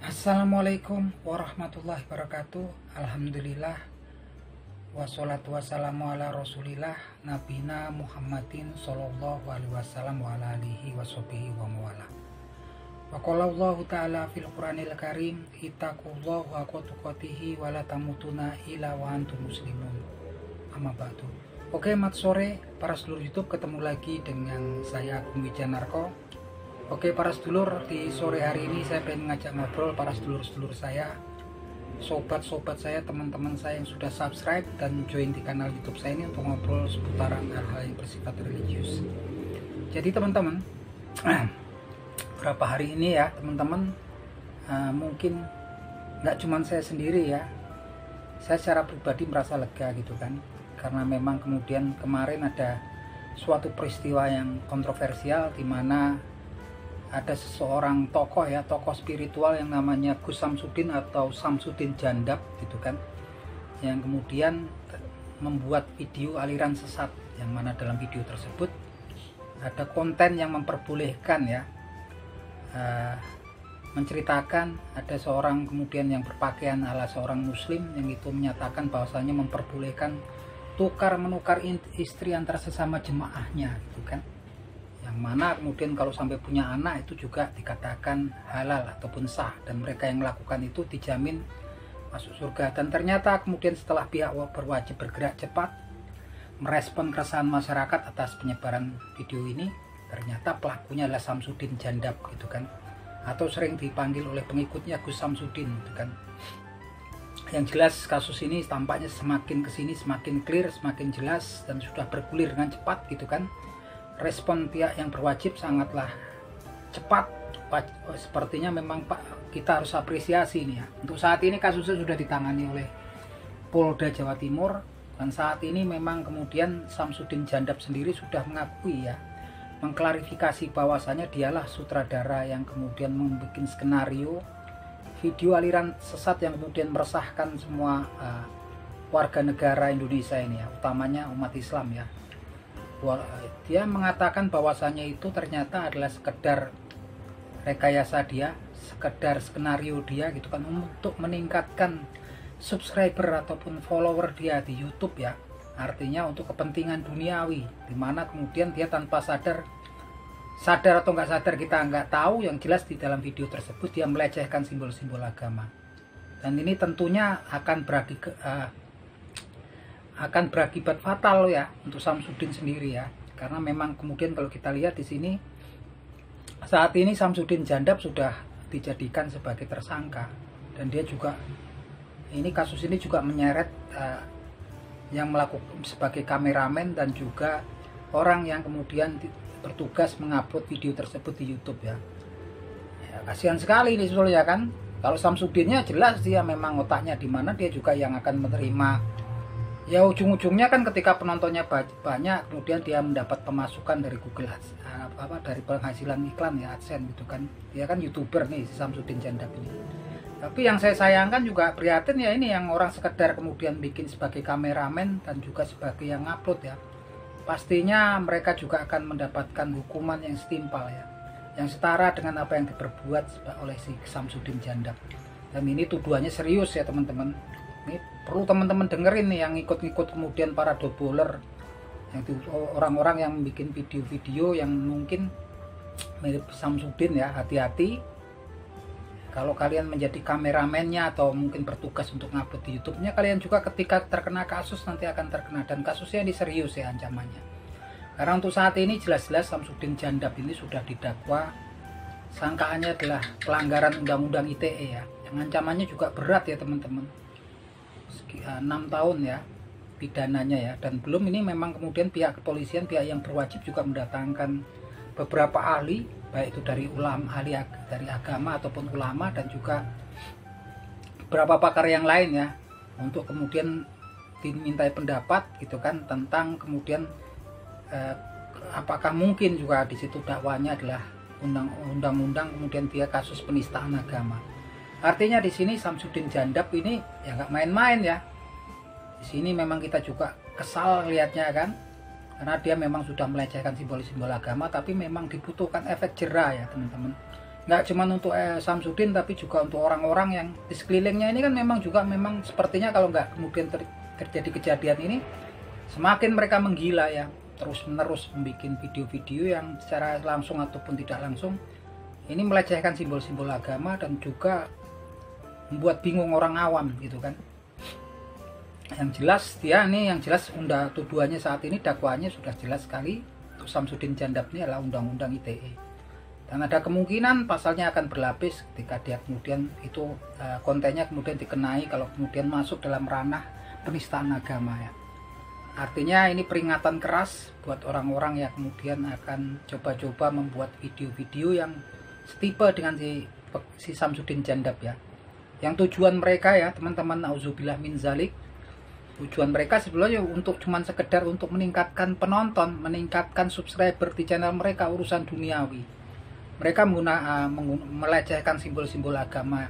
Assalamualaikum warahmatullahi wabarakatuh. Alhamdulillah wassalatu wassalamu ala rasulillah nabina Muhammadin sallallahu alaihi wasallam wa ala alihi washabihi wa mawala. Wa qala Allah ta'ala fil Qur'anil Karim ittaqullaha haqqa tuqatih wa la tamutunna illa wa antum muslimun. Amma ba'du. Oke, mat sore para sedulur YouTube, ketemu lagi dengan saya Agung Wijanarko. Oke para sedulur, di sore hari ini saya pengen ngajak ngobrol para sedulur-sedulur saya, sobat-sobat saya, teman-teman saya yang sudah subscribe dan join di kanal YouTube saya ini untuk ngobrol seputaran hal-hal yang bersifat religius. Jadi teman-teman, beberapa hari ini ya teman-teman, mungkin nggak cuma saya sendiri ya, saya secara pribadi merasa lega gitu kan, karena memang kemudian kemarin ada suatu peristiwa yang kontroversial di mana ada seseorang tokoh ya, tokoh spiritual yang namanya Gus Samsudin atau Samsudin Jandab gitu kan, yang kemudian membuat video aliran sesat, yang mana dalam video tersebut ada konten yang memperbolehkan ya, menceritakan ada seorang kemudian yang berpakaian ala seorang muslim, yang itu menyatakan bahwasanya memperbolehkan tukar menukar istri antar sesama jemaahnya gitu kan, yang mana kemudian kalau sampai punya anak itu juga dikatakan halal ataupun sah, dan mereka yang melakukan itu dijamin masuk surga. Dan ternyata kemudian setelah pihak berwajib bergerak cepat merespon keresahan masyarakat atas penyebaran video ini, ternyata pelakunya adalah Samsudin Jandab gitu kan, atau sering dipanggil oleh pengikutnya Gus Samsudin gitu kan. Yang jelas kasus ini tampaknya semakin kesini semakin clear, semakin jelas, dan sudah bergulir dengan cepat gitu kan. Respon pihak yang berwajib sangatlah cepat. Sepertinya memang kita harus apresiasi ini ya. Untuk saat ini kasusnya sudah ditangani oleh Polda Jawa Timur, dan saat ini memang kemudian Samsudin Jandab sendiri sudah mengakui ya, mengklarifikasi bahwasanya dialah sutradara yang kemudian membuat skenario video aliran sesat yang kemudian meresahkan semua warga negara Indonesia ini ya, utamanya umat Islam ya. Dia mengatakan bahwasanya itu ternyata adalah sekedar rekayasa dia, sekedar skenario dia gitu kan, untuk meningkatkan subscriber ataupun follower dia di YouTube ya. Artinya untuk kepentingan duniawi, dimana kemudian dia tanpa sadar atau nggak sadar kita nggak tahu, yang jelas di dalam video tersebut dia melecehkan simbol-simbol agama. Dan ini tentunya akan berakibat fatal ya untuk Samsudin sendiri ya, karena memang kemudian kalau kita lihat di sini saat ini Samsudin Jandab sudah dijadikan sebagai tersangka, dan dia juga kasus ini juga menyeret yang melakukan sebagai kameramen dan juga orang yang kemudian bertugas mengupload video tersebut di YouTube ya. Kasihan sekali ini sebetulnya kan. Kalau Samsudinnya jelas dia memang otaknya di mana, dia juga yang akan menerima. Ya ujung-ujungnya kan ketika penontonnya banyak, kemudian dia mendapat pemasukan dari Google dari penghasilan iklan ya, AdSense gitu kan. Dia kan YouTuber nih si Samsudin Jandab ini. Tapi yang saya sayangkan juga prihatin ya, ini yang orang sekedar kemudian bikin sebagai kameramen dan juga sebagai yang upload ya. Pastinya mereka juga akan mendapatkan hukuman yang setimpal ya, yang setara dengan apa yang diperbuat oleh si Samsudin Jandab. Dan ini tuduhannya serius ya teman-teman. Ini perlu teman-teman dengerin nih, yang ikut-ikut kemudian para doboler, yang orang-orang yang bikin video-video yang mungkin mirip Samsudin ya. Hati-hati kalau kalian menjadi kameramennya atau mungkin bertugas untuk ngupload di YouTube-nya, kalian juga ketika terkena kasus nanti akan terkena, dan kasusnya ini serius ya ancamannya. Karena untuk saat ini jelas-jelas Samsudin Jandab ini sudah didakwa, sangkaannya adalah pelanggaran undang-undang ITE ya, yang ancamannya juga berat ya teman-teman, 6 tahun ya pidananya ya. Dan belum ini memang kemudian pihak kepolisian, pihak yang berwajib juga mendatangkan beberapa ahli, baik itu dari ulama, ahli dari agama ataupun ulama, dan juga beberapa pakar yang lain ya, untuk kemudian dimintai pendapat gitu kan, tentang kemudian apakah mungkin juga di situ dakwanya adalah undang-undang, kemudian dia kasus penistaan agama. Artinya di sini Samsudin Jandab ini ya nggak main-main ya. Di sini memang kita juga kesal lihatnya kan, karena dia memang sudah melecehkan simbol-simbol agama, tapi memang dibutuhkan efek jera ya teman-teman. nggak cuma untuk Samsudin, tapi juga untuk orang-orang yang di sekelilingnya ini kan memang sepertinya kalau nggak kemudian terjadi kejadian ini, semakin mereka menggila ya, terus menerus membuat video-video yang secara langsung ataupun tidak langsung ini melecehkan simbol-simbol agama dan juga membuat bingung orang awam gitu kan. Yang jelas yang jelas tuduhannya saat ini, dakwaannya sudah jelas sekali. Samsudin Jandab ini adalah undang-undang ITE, dan ada kemungkinan pasalnya akan berlapis ketika dia kemudian itu kontennya kemudian dikenai kalau kemudian masuk dalam ranah penistaan agama ya. Artinya ini peringatan keras buat orang-orang yang kemudian akan coba-coba membuat video-video yang setipe dengan si Samsudin Jandab ya. Yang tujuan mereka ya teman-teman, auzubillah min zalik, tujuan mereka sebenarnya untuk cuman sekedar untuk meningkatkan penonton, meningkatkan subscriber di channel mereka, urusan duniawi. Mereka melecehkan simbol-simbol agama.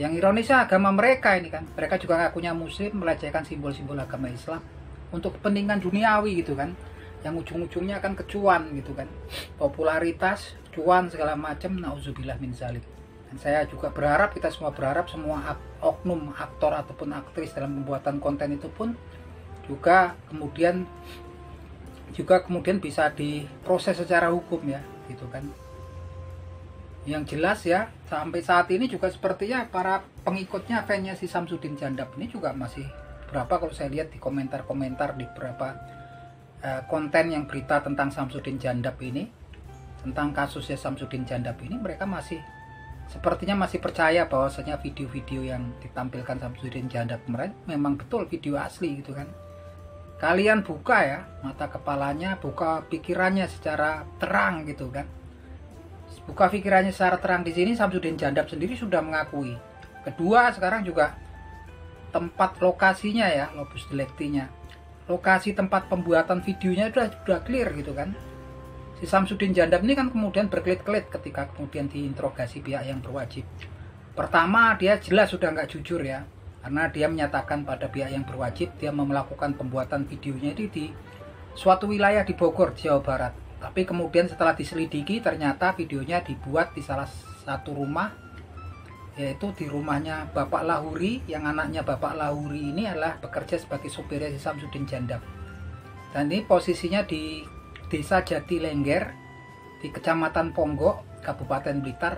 Yang ironisnya agama mereka ini kan, mereka juga ngakunya muslim, melecehkan simbol-simbol agama Islam untuk kepentingan duniawi gitu kan, yang ujung-ujungnya akan kecuan gitu kan, popularitas, cuan segala macam, nauzubillah min zalik. Dan saya juga berharap, kita semua berharap, semua oknum aktor ataupun aktris dalam pembuatan konten itu pun juga kemudian bisa diproses secara hukum ya gitu kan. Yang jelas ya, sampai saat ini juga sepertinya para pengikutnya, fansnya si Samsudin Jandab ini juga masih berapa, kalau saya lihat di komentar-komentar di beberapa konten yang berita tentang Samsudin Jandab ini, tentang kasusnya Samsudin Jandab ini, mereka sepertinya masih percaya bahwasanya video-video yang ditampilkan Samsudin Jandab kemarin memang betul video asli gitu kan. Kalian buka ya mata kepalanya, buka pikirannya secara terang gitu kan. Buka pikirannya secara terang. Di sini Samsudin Jandab sendiri sudah mengakui. Kedua, sekarang juga tempat lokasinya ya, locus delictinya, lokasi tempat pembuatan videonya sudah clear gitu kan. Si Samsudin Jandab ini kan kemudian berkelit-kelit ketika kemudian diinterogasi pihak yang berwajib. Pertama, dia jelas sudah nggak jujur ya, karena dia menyatakan pada pihak yang berwajib dia melakukan pembuatan videonya itu di suatu wilayah di Bogor, Jawa Barat. Tapi kemudian setelah diselidiki ternyata videonya dibuat di salah satu rumah, yaitu di rumahnya Bapak Lahuri, yang anaknya Bapak Lahuri ini adalah bekerja sebagai sopirnya si Samsudin Jandab. Dan ini posisinya di Desa Jati Lengger, di Kecamatan Ponggok, Kabupaten Blitar,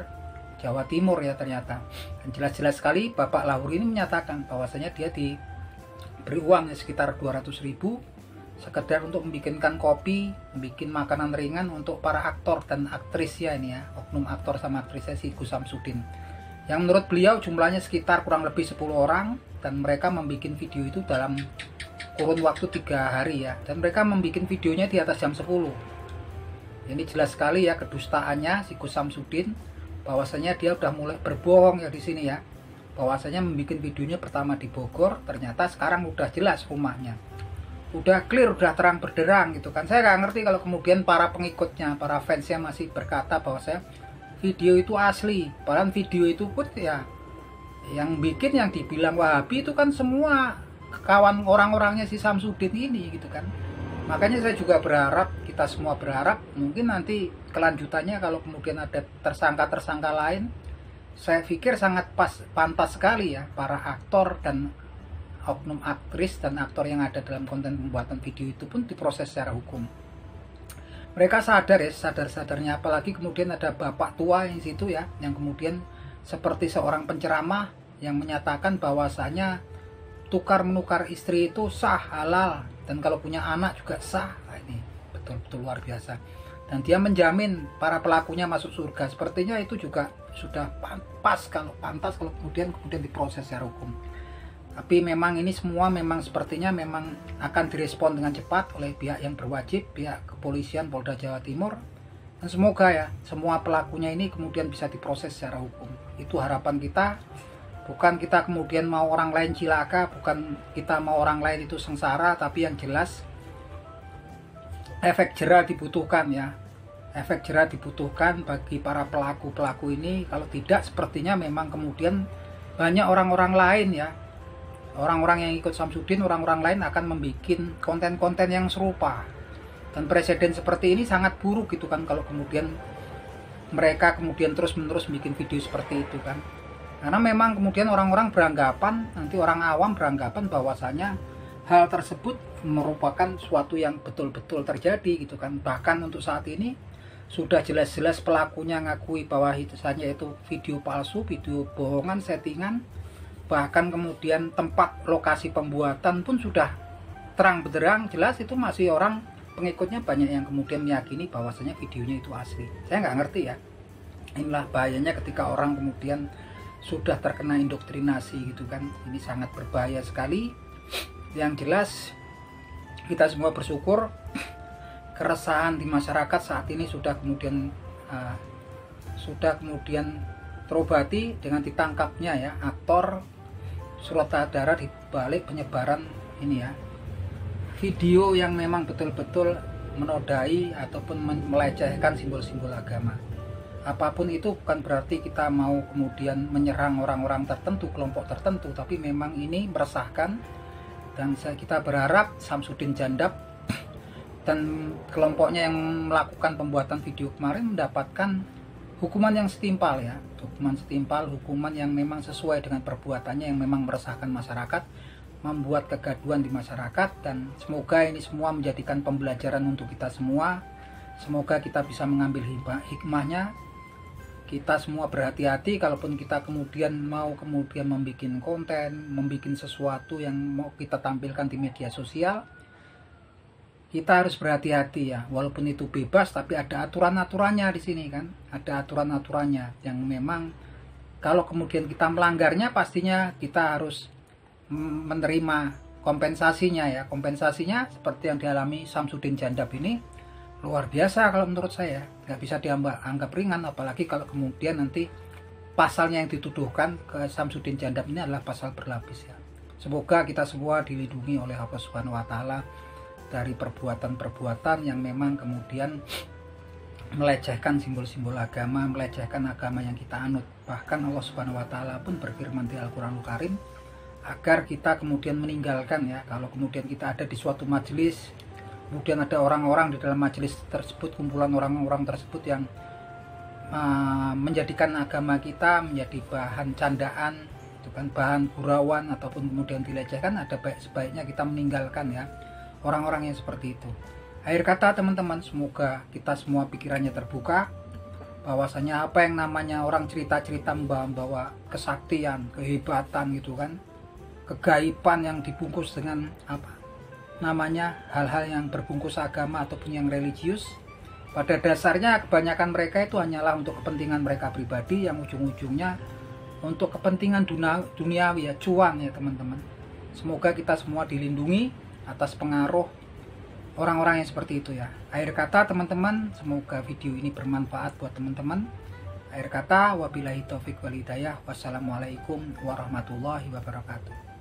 Jawa Timur ya ternyata. Dan jelas-jelas sekali Bapak Lahuri ini menyatakan bahwasanya dia diberi uang sekitar 200.000 sekedar untuk membikinkan kopi, membuat makanan ringan untuk para aktor dan aktris ya ini ya, oknum aktor sama aktrisnya si Gus Samsudin. Yang menurut beliau jumlahnya sekitar kurang lebih 10 orang, dan mereka membuat video itu dalam kurun waktu 3 hari ya, dan mereka membuat videonya di atas jam 10. Ini jelas sekali ya kedustaannya si Gus Samsudin, bahwasanya dia udah mulai berbohong ya di sini ya, bahwasanya membuat videonya pertama di Bogor, ternyata sekarang udah jelas rumahnya, udah clear, udah terang berderang gitu kan. Saya nggak ngerti kalau kemudian para pengikutnya, para fansnya masih berkata bahwa video itu asli, padahal video itu pun ya yang bikin, yang dibilang Wahabi itu kan semua kawan orang-orangnya si Samsudin ini gitu kan. Makanya saya juga berharap, kita semua berharap mungkin nanti kelanjutannya kalau kemudian ada tersangka-tersangka lain, saya pikir sangat pantas sekali ya para aktor dan oknum aktris dan aktor yang ada dalam konten pembuatan video itu pun diproses secara hukum. Mereka sadar ya, sadar-sadarnya, apalagi kemudian ada bapak tua yang situ ya, yang kemudian seperti seorang penceramah yang menyatakan bahwasanya tukar-menukar istri itu sah, halal, dan kalau punya anak juga sah. Nah, ini betul-betul luar biasa. Dan dia menjamin para pelakunya masuk surga. Sepertinya itu juga sudah pantas kalau kemudian diproses secara hukum. Tapi memang ini semua memang sepertinya memang akan direspon dengan cepat oleh pihak yang berwajib, pihak kepolisian Polda Jawa Timur. Dan semoga ya, semua pelakunya ini kemudian bisa diproses secara hukum. Itu harapan kita. Bukan kita kemudian mau orang lain cilaka, bukan kita mau orang lain itu sengsara, tapi yang jelas efek jera dibutuhkan ya. Efek jera dibutuhkan bagi para pelaku-pelaku ini. Kalau tidak, sepertinya memang kemudian banyak orang-orang lain ya, orang-orang yang ikut Samsudin, orang-orang lain akan membuat konten-konten yang serupa. Dan presiden seperti ini sangat buruk gitu kan, kalau kemudian mereka kemudian terus-menerus bikin video seperti itu kan. Karena memang kemudian orang-orang beranggapan, nanti orang awam beranggapan bahwasanya hal tersebut merupakan suatu yang betul-betul terjadi gitu kan. Bahkan untuk saat ini sudah jelas-jelas pelakunya ngakui bahwa itu saja itu video palsu, video bohongan, settingan. Bahkan kemudian tempat lokasi pembuatan pun sudah terang benderang jelas, itu masih orang pengikutnya banyak yang kemudian meyakini bahwasanya videonya itu asli. Saya nggak ngerti ya. Inilah bahayanya ketika orang kemudian sudah terkena indoktrinasi gitu kan. Ini sangat berbahaya sekali. Yang jelas kita semua bersyukur keresahan di masyarakat saat ini sudah kemudian terobati dengan ditangkapnya ya aktor sutradara di balik penyebaran ini ya, video yang memang betul-betul menodai ataupun melecehkan simbol-simbol agama. Apapun itu bukan berarti kita mau kemudian menyerang orang-orang tertentu, kelompok tertentu, tapi memang ini meresahkan. Dan kita berharap Samsudin Jandab dan kelompoknya yang melakukan pembuatan video kemarin mendapatkan hukuman yang setimpal ya, hukuman yang memang sesuai dengan perbuatannya yang memang meresahkan masyarakat, membuat kegaduhan di masyarakat. Dan semoga ini semua menjadikan pembelajaran untuk kita semua. Semoga kita bisa mengambil hikmahnya. Kita semua berhati-hati kalaupun kita kemudian membuat konten, membuat sesuatu yang mau kita tampilkan di media sosial. Kita harus berhati-hati ya, walaupun itu bebas tapi ada aturan-aturannya di sini kan. Ada aturan-aturannya yang memang kalau kemudian kita melanggarnya pastinya kita harus menerima kompensasinya ya. Kompensasinya seperti yang dialami Samsudin Jandab ini luar biasa kalau menurut saya, nggak bisa dianggap ringan, apalagi kalau kemudian nanti pasalnya yang dituduhkan ke Samsudin Jandab ini adalah pasal berlapis ya. Semoga kita semua dilindungi oleh Allah Subhanahu wa taala dari perbuatan-perbuatan yang memang kemudian melecehkan simbol-simbol agama, melecehkan agama yang kita anut. Bahkan Allah Subhanahu wa taala pun berfirman di Al-Qur'anul Karim agar kita kemudian meninggalkan ya, kalau kemudian kita ada di suatu majelis, kemudian ada orang-orang di dalam majelis tersebut, kumpulan orang-orang tersebut yang menjadikan agama kita menjadi bahan candaan, bukan bahan gurauan ataupun kemudian dilecehkan, ada sebaiknya kita meninggalkan ya orang-orang yang seperti itu. Akhir kata teman-teman, semoga kita semua pikirannya terbuka, bahwasanya apa yang namanya orang cerita-cerita membawa kesaktian, kehebatan gitu kan, kegaiban yang dibungkus dengan namanya hal-hal yang berbungkus agama ataupun yang religius, pada dasarnya kebanyakan mereka itu hanyalah untuk kepentingan mereka pribadi yang ujung-ujungnya untuk kepentingan duniawi ya, cuan ya teman-teman. Semoga kita semua dilindungi atas pengaruh orang-orang yang seperti itu ya. Akhir kata teman-teman, semoga video ini bermanfaat buat teman-teman. Akhir kata, wabillahi taufiq wal hidayah. Wassalamualaikum warahmatullahi wabarakatuh.